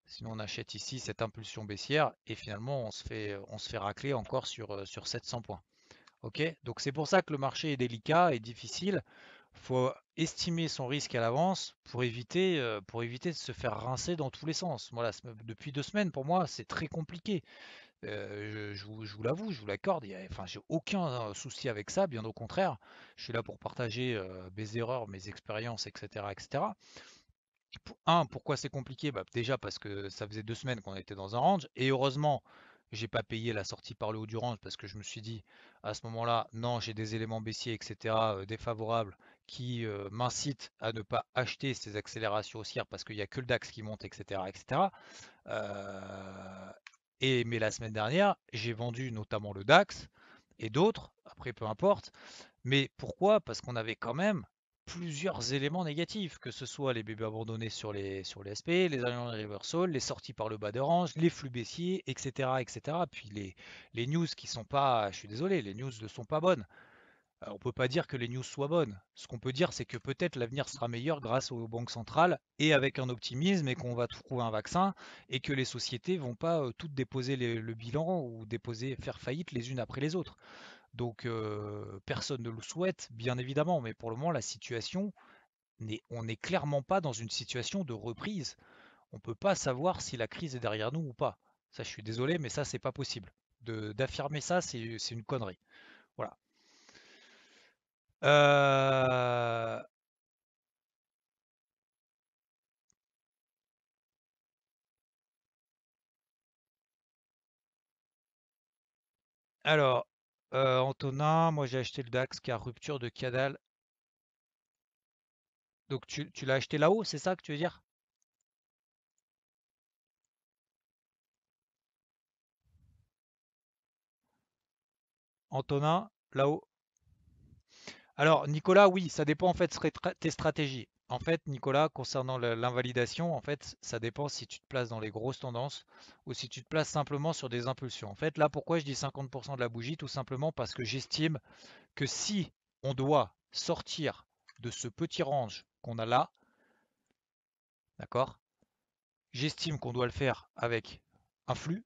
Sinon, on achète ici cette impulsion baissière et finalement, on se fait racler encore sur 700 points. Ok? Donc, c'est pour ça que le marché est délicat et difficile. Il faut estimer son risque à l'avance pour éviter de se faire rincer dans tous les sens. Voilà, depuis 2 semaines, pour moi, c'est très compliqué. Je vous l'avoue, je vous l'accorde. Enfin, j'ai aucun souci avec ça, bien au contraire. Je suis là pour partager mes erreurs, mes expériences, etc., etc. Pourquoi c'est compliqué? Bah, déjà parce que ça faisait 2 semaines qu'on était dans un range. Et heureusement, j'ai pas payé la sortie par le haut du range parce que je me suis dit à ce moment-là, non, j'ai des éléments baissiers, etc., défavorables qui m'incitent à ne pas acheter ces accélérations haussières parce qu'il n'y a que le DAX qui monte, etc., etc. Euh, mais la semaine dernière, j'ai vendu notamment le DAX et d'autres, après peu importe, mais pourquoi? Parce qu'on avait quand même plusieurs éléments négatifs, que ce soit les bébés abandonnés sur les SP, les alliances reversal, les sorties par le bas de range, les flux baissiers, etc., etc. Puis les news qui sont pas, je suis désolé, les news ne sont pas bonnes. On peut pas dire que les news soient bonnes. Ce qu'on peut dire, c'est que peut-être l'avenir sera meilleur grâce aux banques centrales et avec un optimisme et qu'on va trouver un vaccin et que les sociétés vont pas toutes déposer le bilan ou faire faillite les unes après les autres. Donc personne ne le souhaite, bien évidemment, mais pour le moment, la situation, on n'est clairement pas dans une situation de reprise. On ne peut pas savoir si la crise est derrière nous ou pas. Ça, je suis désolé, mais ça, c'est pas possible. D'affirmer ça, c'est une connerie. Voilà. Euh, alors, Antonin, moi j'ai acheté le DAX qui a rupture de canal. Donc tu l'as acheté là-haut, c'est ça que tu veux dire? Antonin, là-haut. Alors, Nicolas, oui, ça dépend en fait de tes stratégies. En fait, Nicolas, concernant l'invalidation, en fait, ça dépend si tu te places dans les grosses tendances ou si tu te places simplement sur des impulsions. En fait, là, pourquoi je dis 50% de la bougie? Tout simplement parce que j'estime que si on doit sortir de ce petit range qu'on a là, d'accord? J'estime qu'on doit le faire avec un flux.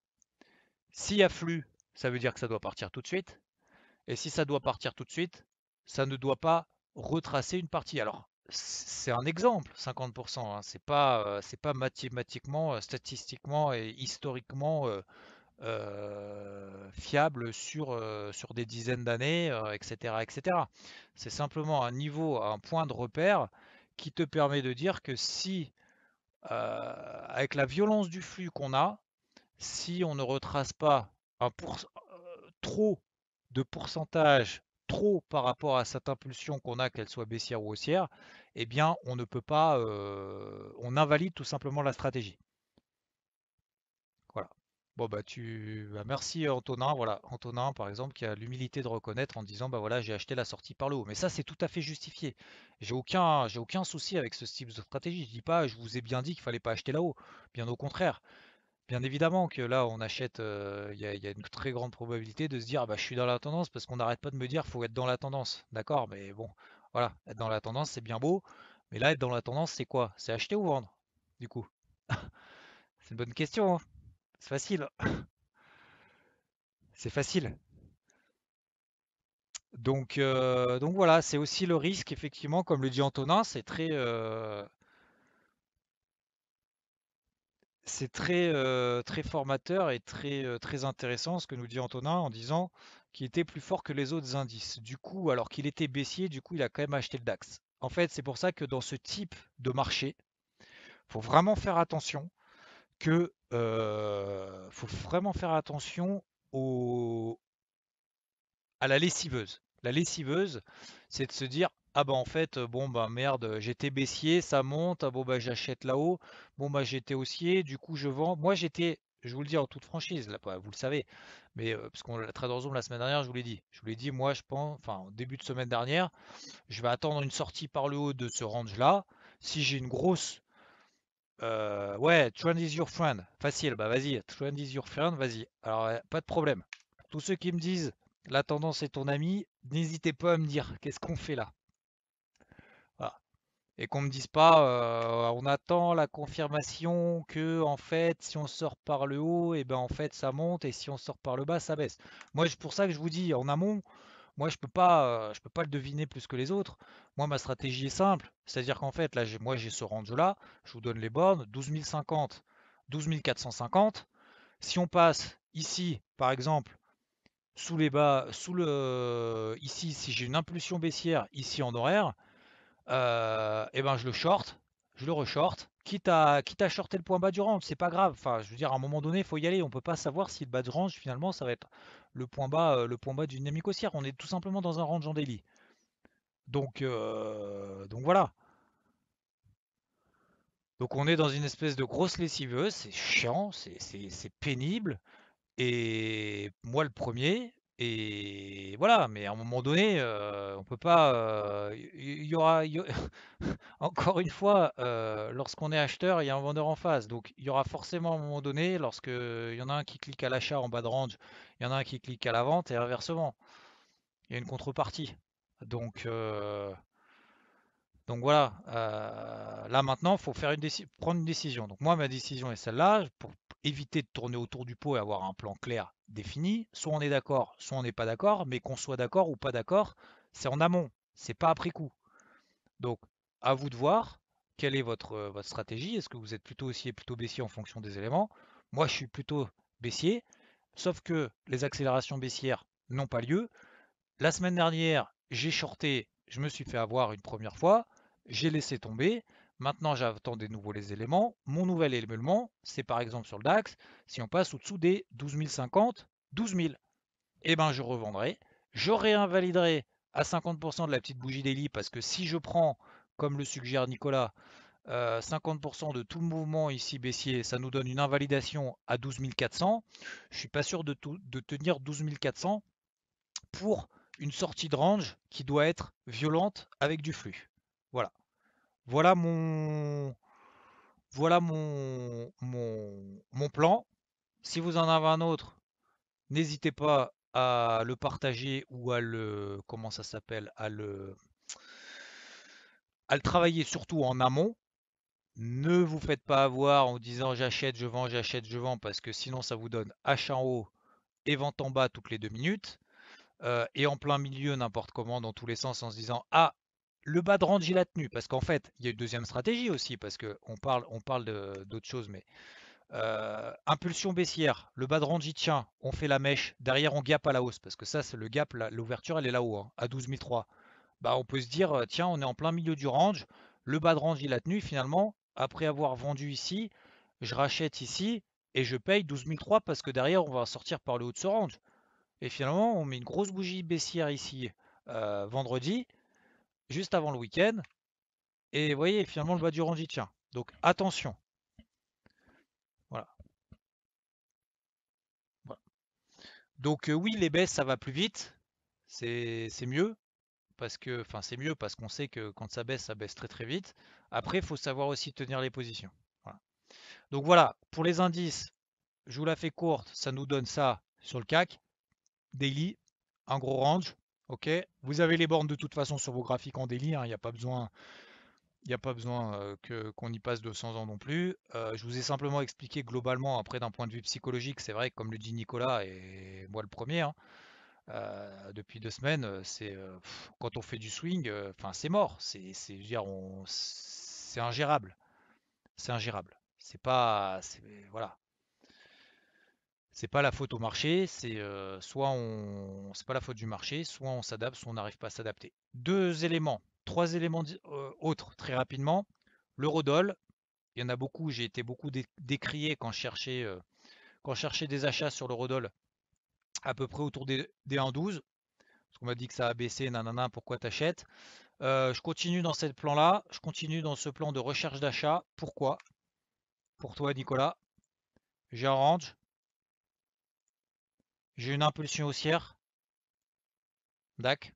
S'il y a flux, ça veut dire que ça doit partir tout de suite. Et si ça doit partir tout de suite, ça ne doit pas retracer une partie. Alors, c'est un exemple, 50%, hein. C'est pas mathématiquement, statistiquement et historiquement fiable sur des dizaines d'années, etc., etc. C'est simplement un niveau, un point de repère qui te permet de dire que si, avec la violence du flux qu'on a, si on ne retrace pas trop de pourcentage, trop par rapport à cette impulsion qu'on a, qu'elle soit baissière ou haussière, eh bien, on ne peut pas, on invalide tout simplement la stratégie. Voilà. Bon bah merci Antonin, voilà, Antonin par exemple qui a l'humilité de reconnaître en disant bah voilà j'ai acheté la sortie par le haut. Mais ça c'est tout à fait justifié. J'ai aucun souci avec ce type de stratégie. Je dis pas je vous ai bien dit qu'il fallait pas acheter là-haut. Bien au contraire. Bien évidemment que là, on achète, il y a une très grande probabilité de se dire, ah bah, je suis dans la tendance parce qu'on n'arrête pas de me dire, faut être dans la tendance. D'accord, mais bon, voilà, être dans la tendance, c'est bien beau, mais là, être dans la tendance, c'est quoi? C'est acheter ou vendre, du coup? C'est une bonne question, hein. C'est facile, c'est facile. Donc voilà, c'est aussi le risque, effectivement, comme le dit Antonin, c'est très, très formateur et très, très intéressant ce que nous dit Antonin en disant qu'il était plus fort que les autres indices. Du coup, alors qu'il était baissier, du coup, il a quand même acheté le DAX. En fait, c'est pour ça que dans ce type de marché, faut vraiment faire attention faut vraiment faire attention au, à la lessiveuse. La lessiveuse, c'est de se dire, ah bah en fait, bon bah merde, j'étais baissier, ça monte, ah bon bah j'achète là-haut, bon bah j'étais haussier, du coup je vends. Moi j'étais, je vous le dis en toute franchise, là, bah, vous le savez, mais parce qu'on l'a Trader Zoom la semaine dernière, je vous l'ai dit, moi je pense, enfin au début de semaine dernière, je vais attendre une sortie par le haut de ce range-là. Si j'ai une grosse, ouais, trend is your friend, facile, bah vas-y, trend is your friend, vas-y. Alors pas de problème. Tous ceux qui me disent la tendance est ton ami, n'hésitez pas à me dire qu'est-ce qu'on fait là. Voilà. Et qu'on me dise pas on attend la confirmation que en fait si on sort par le haut, et ben en fait ça monte et si on sort par le bas ça baisse. Moi c'est pour ça que je vous dis en amont, moi je peux pas le deviner plus que les autres. Moi ma stratégie est simple, c'est-à-dire qu'en fait là moi j'ai ce range là, je vous donne les bornes 12 050, 12 450. Si on passe ici par exemple sous les bas, ici, si j'ai une impulsion baissière ici en horaire, et ben je le short, je le reshort, quitte à shorter le point bas du range, c'est pas grave. Enfin, je veux dire, à un moment donné, il faut y aller. On peut pas savoir si le bas de range, finalement, ça va être le point bas d'une dynamique haussière. On est tout simplement dans un range en daily. Donc voilà. Donc on est dans une espèce de grosse lessiveuse, c'est chiant, c'est pénible. Et moi le premier, et voilà, mais à un moment donné, on peut pas. Encore une fois, lorsqu'on est acheteur, il y a un vendeur en face. Donc il y aura forcément à un moment donné, lorsque il y en a un qui clique à l'achat en bas de range, il y en a un qui clique à la vente et inversement. Il y a une contrepartie. Donc, euh, donc voilà, là maintenant, il faut prendre une décision. Donc moi, ma décision est celle-là, pour éviter de tourner autour du pot et avoir un plan clair défini. Soit on est d'accord, soit on n'est pas d'accord, mais qu'on soit d'accord ou pas d'accord, c'est en amont, c'est pas après coup. Donc à vous de voir quelle est votre stratégie. Est-ce que vous êtes plutôt haussier, plutôt baissier en fonction des éléments? Moi, je suis plutôt baissier, sauf que les accélérations baissières n'ont pas lieu. La semaine dernière, j'ai shorté, je me suis fait avoir une première fois, j'ai laissé tomber. Maintenant, j'attends des nouveaux les éléments. Mon nouvel élément, c'est par exemple sur le DAX, si on passe au-dessous des 12 050, 12 000, eh ben je revendrai. Je réinvaliderai à 50% de la petite bougie daily parce que si je prends, comme le suggère Nicolas, 50% de tout le mouvement ici baissier, ça nous donne une invalidation à 12 400. Je suis pas sûr de tenir 12 400 pour une sortie de range qui doit être violente avec du flux. Voilà. Voilà mon, mon plan. Si vous en avez un autre, n'hésitez pas à le partager ou à le, comment ça s'appelle, à le travailler surtout en amont. Ne vous faites pas avoir en disant j'achète, je vends, parce que sinon ça vous donne achat en haut et vente en bas toutes les 2 minutes, et en plein milieu n'importe comment dans tous les sens en se disant ah, le bas de range il a tenu, parce qu'en fait il y a une deuxième stratégie aussi, parce que on parle d'autre chose, mais impulsion baissière, le bas de range il tient, on fait la mèche, derrière on gap à la hausse, parce que ça c'est le gap, l'ouverture elle est là-haut, hein, à 12 003. Bah on peut se dire tiens, on est en plein milieu du range, le bas de range il a tenu finalement, après avoir vendu ici, je rachète ici et je paye 12 003 parce que derrière on va sortir par le haut de ce range. Et finalement on met une grosse bougie baissière ici vendredi, juste avant le week-end, et vous voyez finalement le bas du range il tient. Donc attention, voilà. Voilà. Donc oui, les baisses ça va plus vite, c'est mieux, parce que, enfin c'est mieux parce qu'on sait que quand ça baisse très très vite. Après, il faut savoir aussi tenir les positions. Voilà. Donc voilà, pour les indices, je vous la fais courte, ça nous donne ça sur le CAC, daily, un gros range, ok. Vous avez les bornes de toute façon sur vos graphiques en daily, hein, il n'y a pas besoin, il n'y a pas besoin qu'on y passe 200 ans non plus. Je vous ai simplement expliqué globalement, après d'un point de vue psychologique, c'est vrai, comme le dit Nicolas, et moi le premier, hein, depuis 2 semaines, quand on fait du swing, enfin c'est mort, je veux dire, c'est ingérable, c'est ingérable. Voilà, c'est pas la faute au marché, c'est pas la faute du marché, soit on s'adapte, soit on n'arrive pas à s'adapter. Deux éléments, trois éléments autres très rapidement. L'eurodoll, il y en a beaucoup, j'ai été beaucoup décrié quand je cherchais des achats sur l'eurodoll à peu près autour des 1,12. Parce qu'on m'a dit que ça a baissé, nanana, pourquoi t'achètes? Je continue dans ce plan-là, je continue dans ce plan de recherche d'achat. Pourquoi? Pour toi, Nicolas, j'ai un range, j'ai une impulsion haussière, DAC.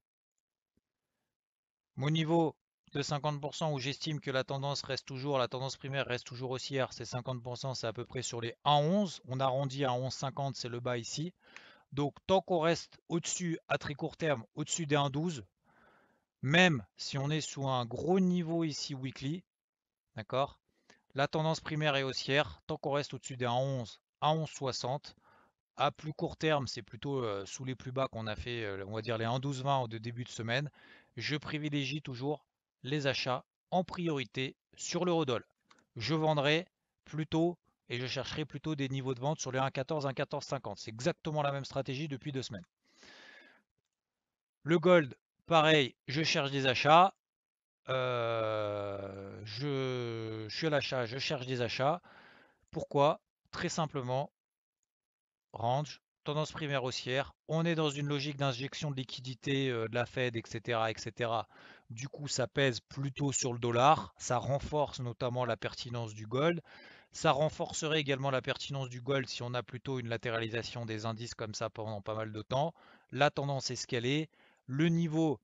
Mon niveau de 50% où j'estime que la tendance primaire reste toujours haussière, c'est 50%, c'est à peu près sur les 1,11. On arrondit à 11,50, c'est le bas ici. Donc tant qu'on reste au-dessus, à très court terme, au-dessus des 1,12, même si on est sous un gros niveau ici weekly, d'accord? La tendance primaire est haussière, tant qu'on reste au-dessus des 1,11 à 11,60. À plus court terme, c'est plutôt sous les plus bas qu'on a fait, on va dire les 1,12,20 de début de semaine. Je privilégie toujours les achats en priorité sur l'eurodoll. Je vendrai plutôt et je chercherai plutôt des niveaux de vente sur les 1,14, 1,14,50. C'est exactement la même stratégie depuis 2 semaines. Le gold, pareil, je cherche des achats. Je suis à l'achat, je cherche des achats. Pourquoi? Très simplement, range, tendance primaire haussière. On est dans une logique d'injection de liquidité de la Fed, etc., etc. Du coup, ça pèse plutôt sur le dollar. Ça renforce notamment la pertinence du gold. Ça renforcerait également la pertinence du gold si on a plutôt une latéralisation des indices comme ça pendant pas mal de temps. La tendance est ce qu'elle est. Le niveau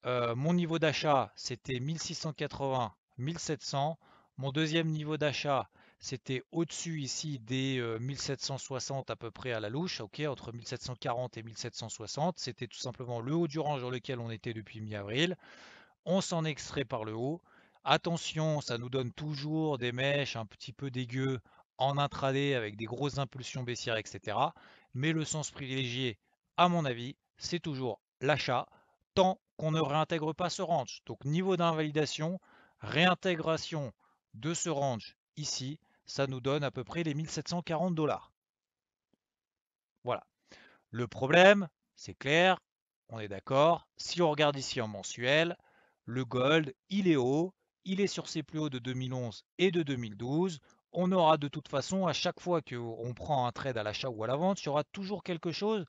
mon niveau d'achat, c'était 1680, 1700. Mon deuxième niveau d'achat, c'était au-dessus ici des 1760 à peu près à la louche, ok, entre 1740 et 1760. C'était tout simplement le haut du range dans lequel on était depuis mi-avril. On s'en extrait par le haut. Attention, ça nous donne toujours des mèches un petit peu dégueu en intraday avec des grosses impulsions baissières, etc. Mais le sens privilégié, à mon avis, c'est toujours l'achat tant qu'on ne réintègre pas ce range. Donc niveau d'invalidation, réintégration de ce range ici, ça nous donne à peu près les 1740 $. Voilà. Le problème, c'est clair, on est d'accord, si on regarde ici en mensuel, le gold, il est haut, il est sur ses plus hauts de 2011 et de 2012. On aura de toute façon, à chaque fois qu'on prend un trade à l'achat ou à la vente, il y aura toujours quelque chose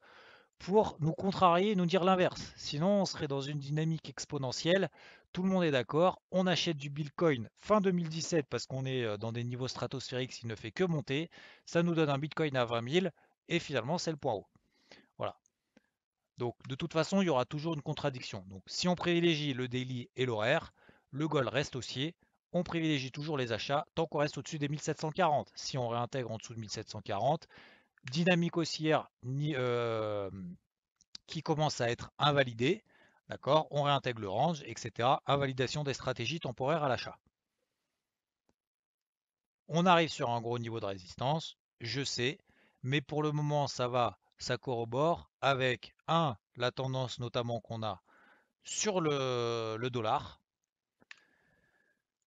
pour nous contrarier et nous dire l'inverse. Sinon, on serait dans une dynamique exponentielle. Tout le monde est d'accord. On achète du Bitcoin fin 2017 parce qu'on est dans des niveaux stratosphériques s'il ne fait que monter. Ça nous donne un Bitcoin à 20 000 et finalement, c'est le point haut. Voilà. Donc, de toute façon, il y aura toujours une contradiction. Donc, si on privilégie le daily et l'horaire, le gold reste haussier. On privilégie toujours les achats tant qu'on reste au-dessus des 1740. Si on réintègre en dessous de 1740, dynamique haussière qui commence à être invalidée, d'accord, on réintègre le range, etc. Invalidation des stratégies temporaires à l'achat. On arrive sur un gros niveau de résistance, je sais, mais pour le moment, ça va ça corrobore avec, un, la tendance notamment qu'on a sur le dollar.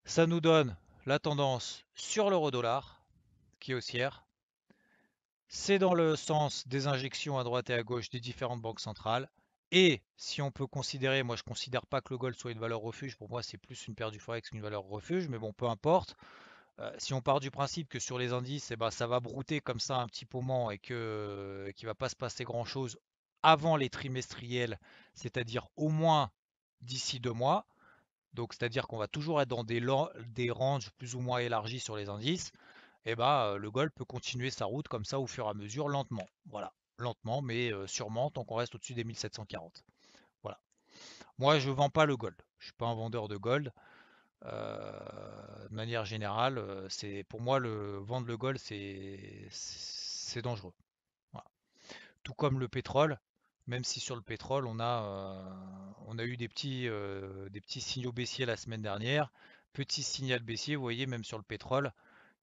Ça nous donne la tendance sur l'euro-dollar, qui est haussière. C'est dans le sens des injections à droite et à gauche des différentes banques centrales. Et si on peut considérer, moi je ne considère pas que le gold soit une valeur refuge, pour moi c'est plus une paire du forex qu'une valeur refuge, mais bon, peu importe. Si on part du principe que sur les indices, eh ben, ça va brouter comme ça un petit moment et qu'il ne va pas se passer grand-chose avant les trimestriels, c'est-à-dire au moins d'ici 2 mois, donc c'est-à-dire qu'on va toujours être dans des ranges plus ou moins élargis sur les indices, et bah, le gold peut continuer sa route comme ça au fur et à mesure, lentement. Voilà, lentement, mais sûrement, tant qu'on reste au-dessus des 1740. Voilà. Moi, je vends pas le gold. Je suis pas un vendeur de gold. De manière générale, c'est pour moi le vendre le gold, c'est dangereux. Voilà. Tout comme le pétrole, même si sur le pétrole on a eu des petits signaux baissiers la semaine dernière, petit signal baissier, vous voyez, même sur le pétrole.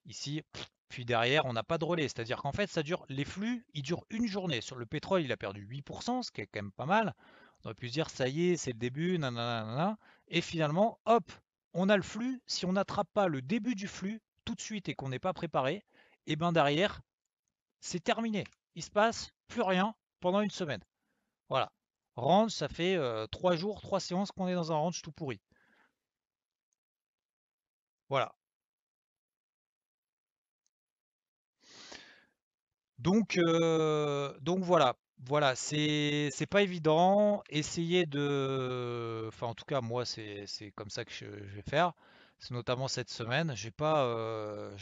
Ici, puis derrière, on n'a pas de relais. C'est-à-dire qu'en fait, les flux, ils durent une journée. Sur le pétrole, il a perdu 8%, ce qui est quand même pas mal. On aurait pu se dire, ça y est, c'est le début, nanana, nanana. Et finalement, hop, on a le flux. Si on n'attrape pas le début du flux tout de suite et qu'on n'est pas préparé, et ben derrière, c'est terminé. Il se passe plus rien pendant une semaine. Voilà. Range, ça fait 3 jours, 3 séances qu'on est dans un range tout pourri. Voilà. Donc voilà, voilà, c'est pas évident. Essayez enfin en tout cas moi c'est comme ça que je vais faire. C'est notamment cette semaine. Je vais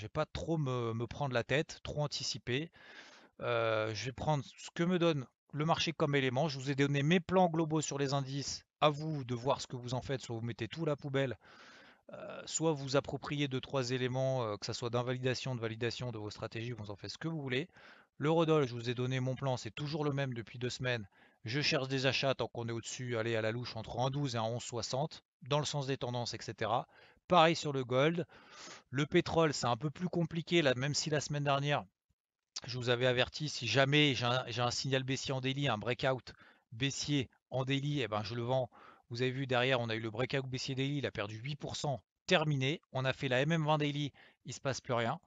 pas trop me prendre la tête, trop anticiper. Je vais prendre ce que me donne le marché comme élément. Je vous ai donné mes plans globaux sur les indices. À vous de voir ce que vous en faites. Soit vous mettez tout à la poubelle, soit vous appropriez deux, trois éléments, que ça soit d'invalidation, de validation de vos stratégies, vous en faites ce que vous voulez. L'eurodoll, je vous ai donné mon plan, c'est toujours le même depuis 2 semaines. Je cherche des achats tant qu'on est au-dessus, allez à la louche entre 1,12 et 1,1160, dans le sens des tendances, etc. Pareil sur le gold. Le pétrole, c'est un peu plus compliqué, là, même si la semaine dernière, je vous avais averti, si jamais j'ai un signal baissier en daily, un breakout baissier en daily, eh ben je le vends. Vous avez vu derrière, on a eu le breakout baissier daily, il a perdu 8%, terminé. On a fait la MM20 daily, il ne se passe plus rien.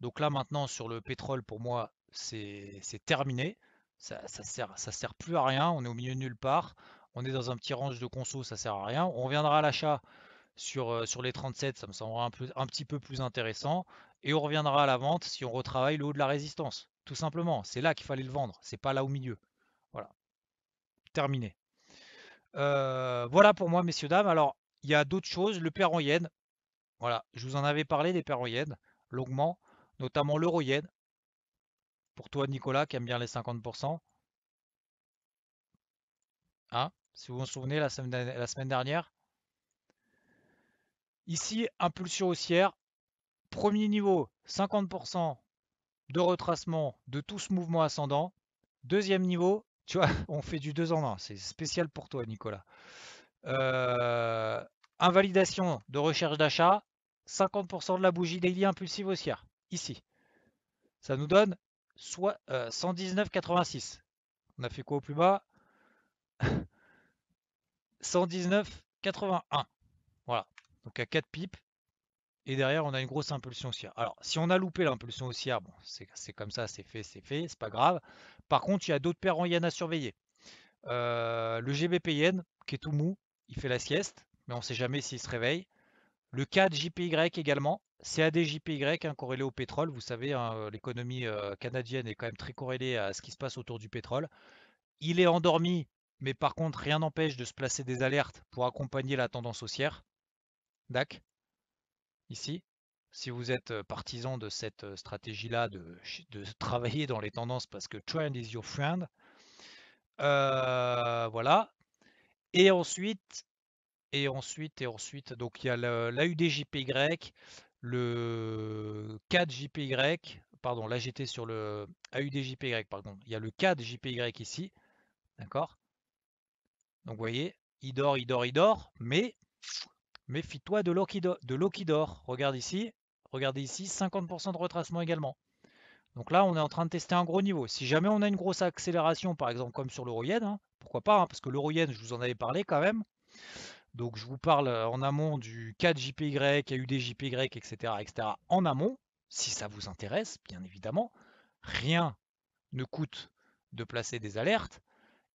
Donc là maintenant sur le pétrole, pour moi, c'est terminé. Ça sert plus à rien, on est au milieu de nulle part. On est dans un petit range de conso, ça sert à rien. On reviendra à l'achat sur les 37, ça me semblera un petit peu plus intéressant. Et on reviendra à la vente si on retravaille le haut de la résistance. Tout simplement, c'est là qu'il fallait le vendre, c'est pas là au milieu. Voilà, terminé. Voilà pour moi, messieurs, dames. Alors, il y a d'autres choses, le pair en yen. Voilà, je vous en avais parlé des pairs en yen, longuement, notamment l'euro yen. Pour toi, Nicolas, qui aime bien les 50%. Hein, si vous vous souvenez, la semaine dernière. Ici, impulsion haussière. Premier niveau, 50% de retracement de tout ce mouvement ascendant. Deuxième niveau, tu vois, on fait du 2 en 1. C'est spécial pour toi, Nicolas. Euh, Invalidation de recherche d'achat, 50% de la bougie daily impulsive haussière. Ici, ça nous donne soit 119,86. On a fait quoi au plus bas? 119,81. Voilà. Donc à 4 pips. Et derrière, on a une grosse impulsion haussière. Alors, si on a loupé l'impulsion haussière, bon, c'est comme ça, c'est fait, c'est pas grave. Par contre, il y a d'autres paires en yen à surveiller. Le GBP yen, qui est tout mou, il fait la sieste, mais on ne sait jamais s'il se réveille. Le CAD JPY également, CAD JPY, hein, corrélé au pétrole. Vous savez, hein, l'économie canadienne est quand même très corrélée à ce qui se passe autour du pétrole. Il est endormi, mais par contre, rien n'empêche de se placer des alertes pour accompagner la tendance haussière. DAC, ici. Si vous êtes partisan de cette stratégie-là, de travailler dans les tendances parce que trend is your friend. Voilà. Et ensuite, donc il y a l'AUDJPY, le CAD JPY, pardon, là j'étais sur le AUDJPY, pardon, il y a le CAD JPY ici, d'accord? Donc vous voyez, il dort, mais méfie-toi de l'eau qui dort. Regarde ici, regardez ici, 50% de retracement également. Donc là, on est en train de tester un gros niveau. Si jamais on a une grosse accélération, par exemple comme sur l'euro-yen, hein, pourquoi pas, hein, parce que l'euro-yen, je vous en avais parlé quand même. Donc je vous parle en amont du 4 JPY, AUD JPY, etc., etc. en amont, si ça vous intéresse, bien évidemment. Rien ne coûte de placer des alertes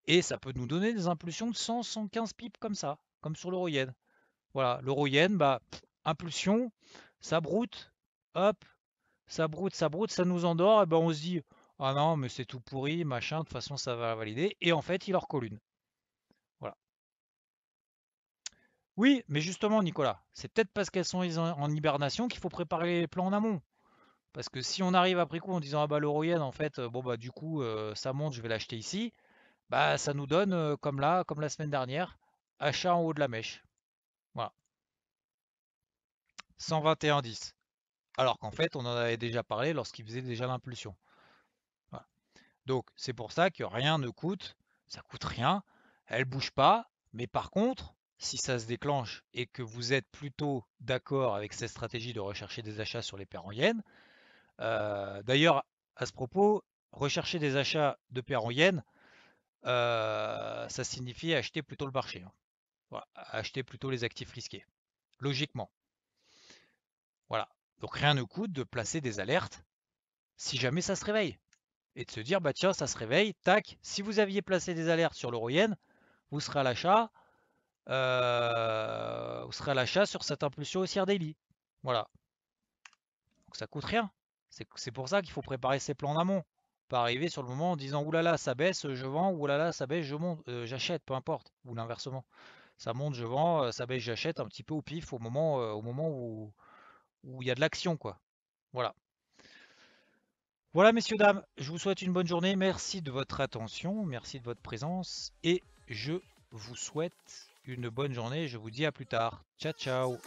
et ça peut nous donner des impulsions de 100-115 pips comme ça, comme sur l'euro-yen. Voilà, l'euro-yen, bah, impulsion, ça broute, hop, ça broute, ça nous endort, et ben on se dit, ah non, mais c'est tout pourri, machin, de toute façon ça va valider, et en fait il en recolle une. Voilà. Oui, mais justement, Nicolas, c'est peut-être parce qu'elles sont en hibernation qu'il faut préparer les plans en amont. Parce que si on arrive après coup en disant, ah bah l'euro-yen, en fait, bon bah du coup, ça monte, je vais l'acheter ici, bah ça nous donne, comme là, comme la semaine dernière, achat en haut de la mèche. Voilà, 121,10. Alors qu'en fait, on en avait déjà parlé lorsqu'il faisait déjà l'impulsion. Voilà. Donc c'est pour ça que rien ne coûte, ça coûte rien, elle bouge pas, mais par contre, si ça se déclenche et que vous êtes plutôt d'accord avec cette stratégie de rechercher des achats sur les paires en yens, d'ailleurs à ce propos, rechercher des achats de paires en yens, ça signifie acheter plutôt le marché, hein. Voilà, acheter plutôt les actifs risqués, logiquement. Voilà. Donc rien ne coûte de placer des alertes si jamais ça se réveille. Et de se dire, bah tiens, ça se réveille, tac, si vous aviez placé des alertes sur l'euro-yen, vous serez à l'achat, sur cette impulsion haussière daily. Voilà. Donc ça coûte rien. C'est pour ça qu'il faut préparer ses plans en amont. Pas arriver sur le moment en disant oulala ça baisse, je vends, oulala ça baisse, je monte, j'achète, peu importe. Ou l'inversement. Ça monte, je vends, ça baisse, j'achète un petit peu au pif au moment où il y a de l'action, quoi. Voilà. Voilà, messieurs, dames, je vous souhaite une bonne journée. Merci de votre attention, merci de votre présence et je vous souhaite une bonne journée. Je vous dis à plus tard. Ciao, ciao.